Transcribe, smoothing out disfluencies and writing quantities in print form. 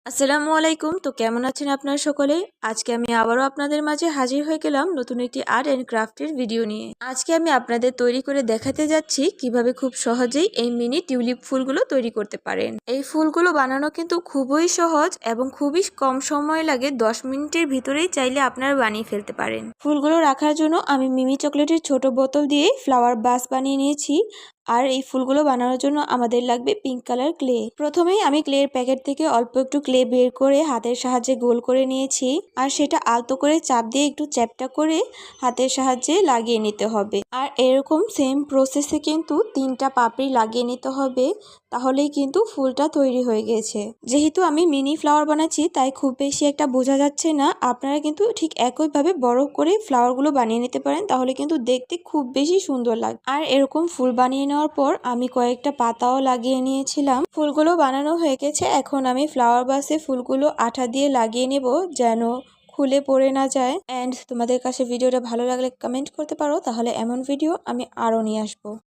আসসালামু আলাইকুম। তো কেমন আছেন আপনারা সকলে? আজকে আমি আবারও আপনাদের মাঝে হাজির হয়ে গেলাম নতুন একটি আর্ট অ্যান্ড ক্রাফটের ভিডিও নিয়ে। আজকে আমি আপনাদের তৈরি করে দেখাতে যাচ্ছি কিভাবে খুব সহজেই এই মিনি টিউলিপ ফুলগুলো তৈরি করতে পারেন। এই ফুলগুলো বানানো কিন্তু খুবই সহজ এবং খুবই কম সময় লাগে, 10 মিনিটের ভিতরেই চাইলে আপনারা বানিয়ে ফেলতে পারেন। ফুলগুলো রাখার জন্য আমি মিমি চকলেটের ছোট বোতল দিয়ে ফ্লাওয়ার বাস বানিয়ে নিয়েছি। আর এই ফুলগুলো বানানোর জন্য আমাদের লাগবে পিঙ্ক কালার ক্লে। প্রথমেই আমি ক্লের প্যাকেট থেকে অল্প একটু ক্লে বের করে হাতের সাহায্যে গোল করে নিয়েছি, আর সেটা আলতো করে চাপ দিয়ে একটু চ্যাপটা করে হাতের সাহায্যে লাগিয়ে নিতে হবে। আর এরকম সেম প্রসেসে কিন্তু 3টা পাপড়ি লাগিয়ে নিতে হবে, তাহলেই কিন্তু ফুলটা তৈরি হয়ে গেছে। যেহেতু আমি মিনি ফ্লাওয়ার বানাচ্ছি তাই খুব বেশি একটা বোঝা যাচ্ছে না, আপনারা কিন্তু ঠিক একইভাবে বড় করে ফ্লাওয়ারগুলো বানিয়ে নিতে পারেন, তাহলে কিন্তু দেখতে খুব বেশি সুন্দর লাগে। আর এরকম ফুল বানিয়ে নেওয়ার পর আমি কয়েকটা পাতাও লাগিয়ে নিয়েছিলাম। ফুলগুলো বানানো হয়ে গেছে, এখন আমি ফ্লাওয়ার বাসে ফুলগুলো আঠা দিয়ে লাগিয়ে নেব যেন খুলে পড়ে না যায়। অ্যান্ড তোমাদের কাছে ভিডিওটা ভালো লাগলে কমেন্ট করতে পারো, তাহলে এমন ভিডিও আমি আরও নিয়ে আসবো।